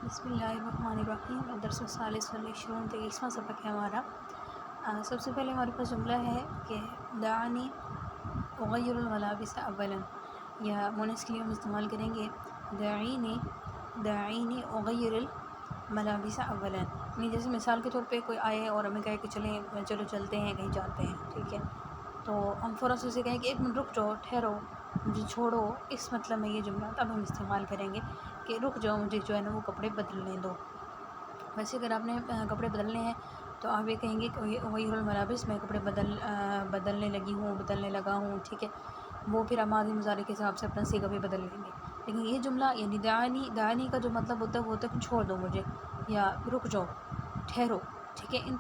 بسم اللہ الرحمن الرحیم۔ درس الثالث والعشرون 23واں سبق ہے ہمارا۔ سب سے پہلے ہمارے پاس جملہ ہے کہ دعنی اغیر الملابس اولا، یا مونس کے لیے ہم استعمال کریں گے دعینی اغیر الملابس اولا، یعنی جیسے مثال کے طور پہ کوئی آئے اور ہمیں کہے کہ چلو چلتے ہیں، کہیں جاتے ہیں، ٹھیک ہے، تو ہم فوراً سے اسے کہیں کہ ایک منٹ رک جاؤ، ٹھہرو، مجھے چھوڑو، اس مطلب میں یہ جملہ اب ہم استعمال کریں گے کہ رک جاؤ، مجھے جو ہے نا وہ کپڑے بدلنے دو۔ ویسے اگر آپ نے کپڑے بدلنے ہیں تو آپ یہ کہیں گے کہ غیر الملابس، میں کپڑے بدلنے لگا ہوں، ٹھیک ہے، وہ پھر ہم ماضی مضارع کے حساب سے اپنا صیغہ بھی بدل لیں گے۔ لیکن یہ جملہ یعنی دعانی کا جو مطلب ہوتا ہے وہ ہوتا ہے کہ چھوڑ دو مجھے، یا رک جاؤ، ٹھہرو، ٹھیک ہے، ان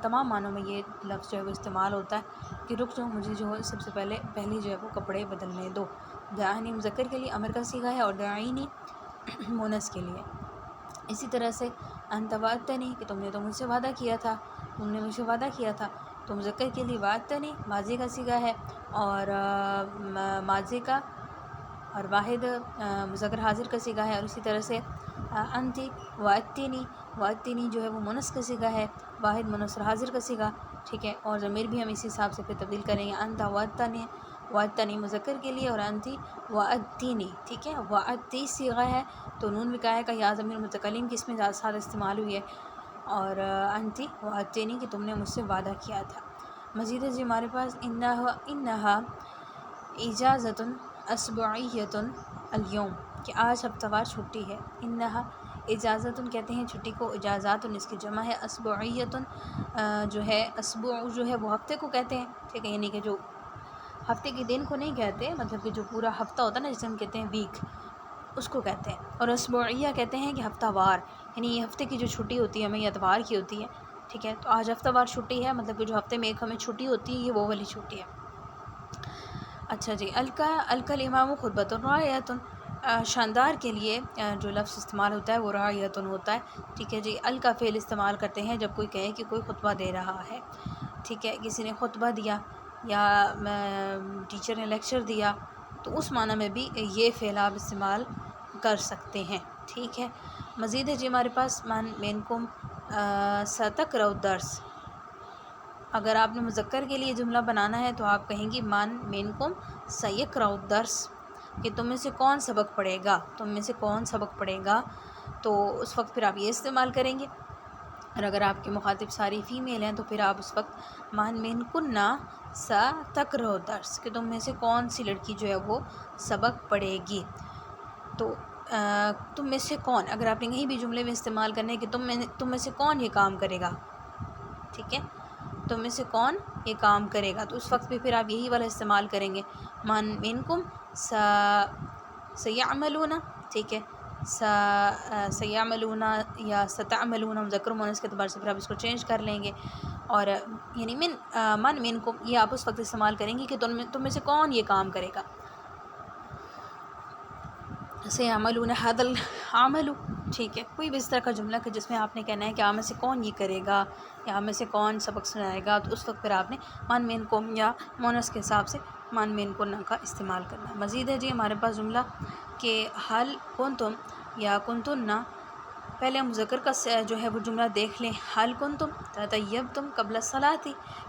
تمام معنوں میں یہ لفظ جو ہے وہ استعمال ہوتا ہے کہ رک جاؤ، مجھے جو ہے سب سے پہلی جو ہے وہ کپڑے بدلنے دو۔ دعانی مذکر کے لیے امر کا صیغہ ہے اور دعینی مونس کے لیے۔ اسی طرح سے انت وعدتنی کہ تم نے تو مجھ سے وعدہ کیا تھا، تو مذکر کے لیے وعدتنی ماضی کا صیغہ ہے، اور ماضی کا اور واحد مذکر حاضر کا صیغہ ہے، اور اسی طرح سے انتی وعدتنی جو ہے وہ مونس کا صیغہ ہے، واحد منصر حاضر کا صیغہ، ٹھیک ہے، اور ضمیر بھی ہم اسی حساب سے پھر تبدیل کریں گے۔ انت وعدتنی مذکر کے لیے اور انتی وعدتینی، ٹھیک ہے، وعدتی صیغہ ہے تو نون وقایہ کا یا ضمیر متکلم کی اس میں زیادہ استعمال ہوئی ہے، اور انتی وعدتینی کہ تم نے مجھ سے وعدہ کیا تھا۔ مزید ہے جی ہمارے پاس انہا اجازت اسبوعیۃ اليوم، کہ آج ہفتہ وار چھٹی ہے۔ انہا اجازت کہتے ہیں چھٹی کو، اجازات اس کی جمع ہے، اسبوعیۃ جو ہے اسبوع جو ہے وہ ہفتے کو کہتے ہیں، ٹھیک ہے، یعنی کہ جو ہفتے کے دن کو نہیں کہتے، مطلب کہ جو پورا ہفتہ ہوتا ہے نا جسے ہم کہتے ہیں ویک، اس کو کہتے ہیں، اور اسبوعیہ کہتے ہیں کہ ہفتہ وار، یعنی یہ ہفتے کی جو چھٹی ہوتی ہے ہمیں اتوار کی ہوتی ہے، ٹھیک ہے، تو آج ہفتہ وار چھٹی ہے، مطلب کہ جو ہفتے میں ایک ہمیں چھٹی ہوتی ہے یہ وہ والی چھٹی ہے۔ اچھا جی، الکا الامام خطبۃ رائعۃ، شاندار کے لیے جو لفظ استعمال ہوتا ہے وہ رائعۃ ہوتا ہے، ٹھیک ہے جی۔ الکا فعل استعمال کرتے ہیں جب کوئی کہے کہ کوئی خطبہ دے رہا ہے، ٹھیک ہے، کسی نے خطبہ دیا یا ٹیچر نے لیکچر دیا، تو اس معنی میں بھی یہ فعل آپ استعمال کر سکتے ہیں، ٹھیک ہے۔ مزید ہے جی ہمارے پاس من منکم ستقرأ الدرس، اگر آپ نے مذکر کے لیے جملہ بنانا ہے تو آپ کہیں گی من منکم سیقرأ الدرس، کہ تم میں سے کون سبق پڑھے گا، تو اس وقت پھر آپ یہ استعمال کریں گے، اور اگر آپ کے مخاطب ساری فیمیل ہیں تو پھر آپ اس وقت من منکن ستقرأ الدرس، کہ تم میں سے کون سی لڑکی جو ہے وہ سبق پڑھے گی، تو تم میں سے کون، اگر آپ نے کہیں بھی جملے میں استعمال کرنے کہ تم میں سے کون یہ کام کرے گا، ٹھیک ہے، تم میں سے کون یہ کام کرے گا، تو اس وقت بھی پھر آپ یہی والا استعمال کریں گے، من منکم سیعملون، ٹھیک ہے، سیعملون یا ستعملون مذکر مؤنث کے اعتبار سے پھر آپ اس کو چینج کر لیں گے، اور یعنی من منکم یہ آپ اس وقت استعمال کریں گے کہ تم میں سے کون یہ کام کرے گا، سیعملون ھذا العمل، ٹھیک ہے، کوئی بھی اس طرح کا جملہ کہ جس میں آپ نے کہنا ہے کہ آپ میں سے کون یہ کرے گا، یا آپ میں سے کون سبق سنائے گا، تو اس وقت پھر آپ نے من منکم یا مؤنث کے حساب سے من منکن کا استعمال کرنا ہے۔ مزید ہے جی ہمارے پاس جملہ کہ حل کنتم یا کنتن، پہلے ہم مذکر کا جو ہے وہ جملہ دیکھ لیں، حل کنتم تطیبتم قبل الصلاۃ،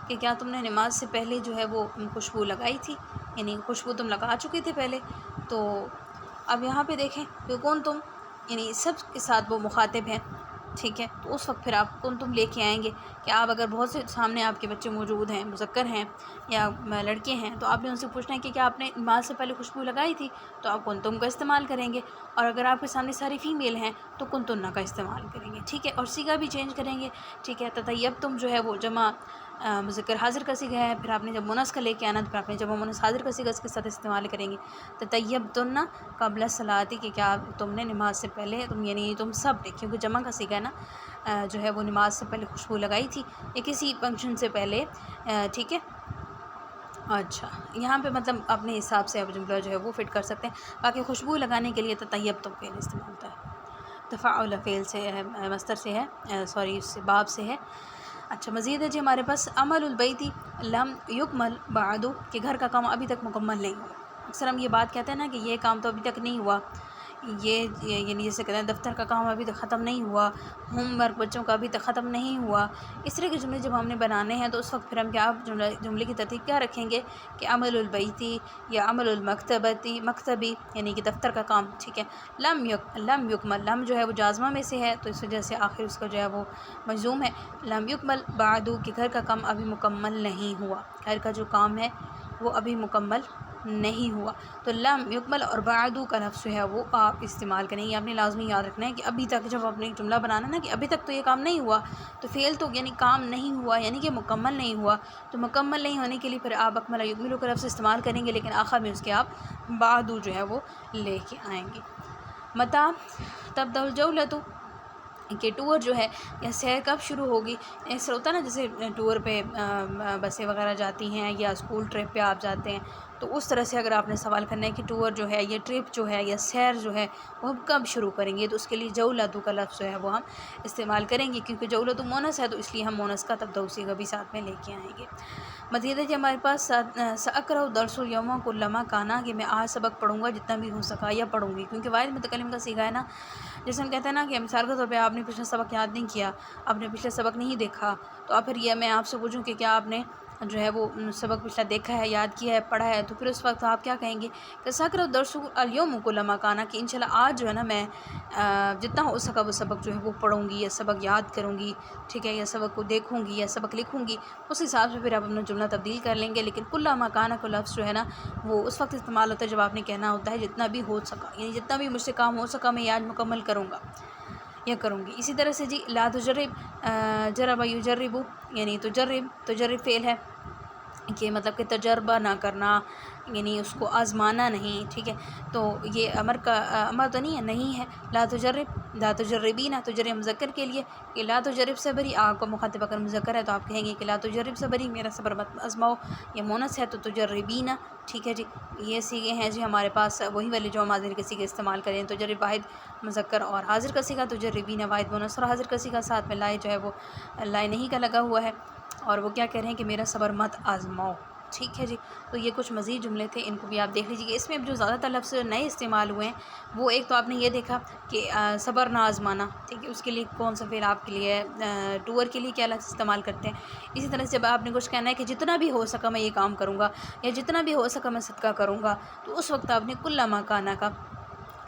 کہ کیا تم نے نماز سے پہلے جو ہے وہ خوشبو لگائی تھی، یعنی خوشبو تم لگا چکے تھے پہلے، تو اب یہاں پہ دیکھیں کہ کنتم یعنی سب کے ساتھ وہ مخاطب ہیں، ٹھیک ہے، تو اس وقت پھر آپ کنتم لے کے آئیں گے کہ آپ اگر بہت سے سامنے آپ کے بچے موجود ہیں، مذکر ہیں یا لڑکے ہیں، تو آپ نے ان سے پوچھنا ہے کہ کیا آپ نے نماز سے پہلے خوشبو لگائی تھی، تو آپ کنتم کا استعمال کریں گے، اور اگر آپ کے سامنے ساری فیمیل ہیں تو کنتن کا استعمال کریں گے، ٹھیک ہے، اور صیغہ بھی چینج کریں گے، ٹھیک ہے، تطیبتم جو ہے وہ جمع مذکر حاضر کا صیغہ ہے، پھر آپ نے جب مؤنث کا لے کے آنا تو پھر آپ نے جمع مؤنث حاضر کا صیغہ اس کے ساتھ استعمال کریں گے۔ تطیبتن قبل الصلاۃ، کہ کیا تم نے نماز سے پہلے، یعنی تم سب نے، کیونکہ جمع کا صیغہ ہے نا، جو ہے وہ نماز سے پہلے خوشبو لگائی تھی یا کسی فنکشن سے پہلے، ٹھیک ہے۔ اچھا، یہاں پہ مطلب اپنے حساب سے آپ جملہ جو ہے وہ فٹ کر سکتے ہیں، باقی خوشبو لگانے کے لیے تطیبتم فعل استعمال ہوتا ہے، تفاعل فعل سے ہے، مصدر سے ہے، سوری اس سے باب سے ہے۔ اچھا، مزید ہے جی ہمارے پاس عمل البیت لم یکمل بعد، کہ گھر کا کام ابھی تک مکمل نہیں ہوا، اکثر ہم یہ بات کہتے ہیں نا کہ یہ کام تو ابھی تک نہیں ہوا، یعنی جیسے کہتے ہیں دفتر کا کام ابھی تک ختم نہیں ہوا، ہوم ورک بچوں کا ابھی تک ختم نہیں ہوا، اس طرح کے جملے جب ہم نے بنانے ہیں تو اس وقت پھر ہم کیا جملے کی ترتیب کیا رکھیں گے کہ عمل البیتی یا عمل مکتبی یعنی کہ دفتر کا کام، ٹھیک ہے۔ لم یکمل، لم جو ہے وہ جازمہ میں سے ہے تو اس وجہ سے آخر اس کا جو ہے وہ مجزوم ہے۔ لم یکمل بعدو کہ گھر کا کام ابھی مکمل نہیں ہوا، گھر کا جو کام ہے وہ ابھی مکمل نہیں ہوا، تو لم یکمل اور بعدو کا لفظ جو ہے وہ آپ استعمال کریں گے۔ آپ نے لازمی یاد رکھنا ہے کہ ابھی تک جب آپ نے جملہ بنانا نا کہ ابھی تک تو یہ کام نہیں ہوا، تو فعل تو یعنی کام نہیں ہوا یعنی کہ مکمل نہیں ہوا، تو مکمل نہیں ہونے کے لیے پھر آپ اکمل یکملو کا لفظ استعمال کریں گے، لیکن آخر میں اس کے آپ بعدو جو ہے وہ لے کے آئیں گے۔ متى تبدأ الجولة کہ ٹور جو ہے یا سیر کب شروع ہوگی، ایسا ہوتا ہے نا جیسے ٹور پہ بسیں وغیرہ جاتی ہیں یا اسکول ٹرپ پہ آپ جاتے ہیں، تو اس طرح سے اگر آپ نے سوال کرنا ہے کہ ٹور جو ہے یا ٹرپ جو ہے یا سیر جو ہے وہ ہم کب شروع کریں گے، تو اس کے لیے جولتو کا لفظ جو ہے وہ ہم استعمال کریں گے، کیونکہ جولتو مونس ہے تو اس لیے ہم مونس کا تبدأ صیغہ بھی ساتھ میں لے کے آئیں گے۔ مزید ہے کہ ہمارے پاس سأقرأ درس اليوم کلما کانا کہ میں آج سبق پڑھوں گا جتنا بھی ہو سکا یا پڑھوں گی، کیونکہ واحد متکلم کا صیغہ ہے نا، جیسے ہم کہتے ہیں نا کہ مثال کے طور پہ آپ نے پچھلا سبق یاد نہیں کیا، آپ نے پچھلا سبق نہیں دیکھا، تو آپ پھر یہ میں آپ سے پوچھوں کہ کیا آپ نے جو ہے وہ سبق پچھلا دیکھا ہے، یاد کیا ہے، پڑھا ہے، تو پھر اس وقت آپ کیا کہیں گے کہ سأقرأ درس اليوم کلما کانا کہ انشاءاللہ آج جو ہے نا میں جتنا ہو سکا وہ سبق جو ہے وہ پڑھوں گی یا سبق یاد کروں گی، ٹھیک ہے، یا سبق کو دیکھوں گی یا سبق لکھوں گی، اس حساب سے پھر آپ اپنا جملہ تبدیل کر لیں گے۔ لیکن کلما کانا کا لفظ جو ہے نا وہ اس وقت استعمال ہوتا ہے جب آپ نے کہنا ہوتا ہے جتنا بھی ہو سکا، یعنی جتنا بھی مجھ سے کام ہو سکا میں یہ آج مکمل کروں گا یا کروں گی۔ اسی طرح سے جی لا تجرب جرب یجرب یعنی تجرب فعل ہے کہ مطلب کہ تجربہ نہ کرنا یعنی اس کو آزمانا نہیں، ٹھیک ہے، تو یہ امر تو نہیں ہے۔ لا تجربین تجرب مذکر کے لیے کہ لا تجرب صبری، آپ کو مخاطب اگر مذکر ہے تو آپ کہیں گے کہ لا تجرب صبری میرا صبر مت آزماؤ، یہ مونس ہے تو تجربین، ٹھیک ہے جی۔ یہ صیغے ہیں جی ہمارے پاس وہی والے جو ہم حاضر کے صیغے استعمال کریں، تجرب واحد مذکر اور حاضر کا صیغہ، تجربین واحد مونس اور حاضر کا صیغہ، ساتھ میں لائے جو ہے وہ لائے نہیں کا لگا ہوا ہے، اور وہ کیا کہہ رہے ہیں کہ میرا صبر مت آزماؤ، ٹھیک ہے جی۔ تو یہ کچھ مزید جملے تھے، ان کو بھی آپ دیکھ لیجیے کہ اس میں جو زیادہ تر لفظ نئے استعمال ہوئے ہیں وہ ایک تو آپ نے یہ دیکھا کہ صبر نہ آزمانا، ٹھیک ہے، اس کے لیے کون سا فعل آپ کے لیے ٹور کے لیے کیا لفظ استعمال کرتے ہیں۔ اسی طرح سے جب آپ نے کچھ کہنا ہے کہ جتنا بھی ہو سکا میں یہ کام کروں گا یا جتنا بھی ہو سکا میں صدقہ کروں گا، تو اس وقت آپ نے کلما کانا کا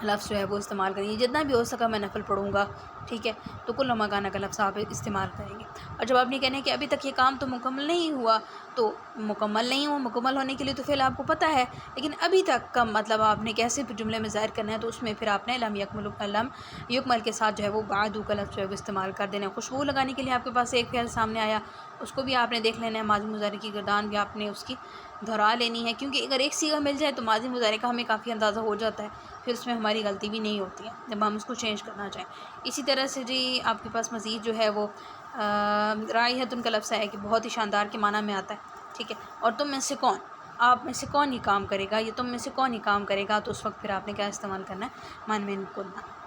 لفظ جو ہے وہ استعمال کریں گے، جتنا بھی ہو سکا میں نفل پڑھوں گا، ٹھیک ہے، تو کلما کانا کا لفظ آپ استعمال کریں گے۔ اور جب آپ نے کہنا ہے کہ ابھی تک یہ کام تو مکمل نہیں ہوا، تو مکمل نہیں ہوا، مکمل ہونے کے لیے تو فعل آپ کو پتہ ہے، لیکن ابھی تک کا مطلب آپ نے کیسے جملے میں ظاہر کرنا ہے، تو اس میں پھر آپ نے لم یکمل کے ساتھ جو ہے وہ بعدو کا لفظ جو ہے وہ استعمال کر دینا ہے۔ خوشبو لگانے کے لیے آپ کے پاس ایک فعل سامنے آیا، اس کو بھی آپ نے دیکھ لینا ہے، ماضی مضارع کی گردان بھی آپ نے اس کی دہرا لینی ہے، کیونکہ اگر ایک صیغہ مل جائے تو ماضی مضارع کا ہمیں کافی اندازہ ہو جاتا ہے، پھر اس میں ہماری غلطی بھی نہیں ہوتی ہے جب ہم اس کو چینج کرنا چاہیں۔ اسی طرح سے جی آپ کے پاس مزید جو ہے وہ رائحۃ کا لفظ ہے کہ بہت ہی شاندار کے معنی میں آتا ہے، ٹھیک ہے، اور تم میں سے کون، آپ میں سے کون یہ کام کرے گا، یہ تم میں سے کون یہ کام کرے گا، تو اس وقت پھر آپ نے کیا استعمال کرنا ہے، من کننا۔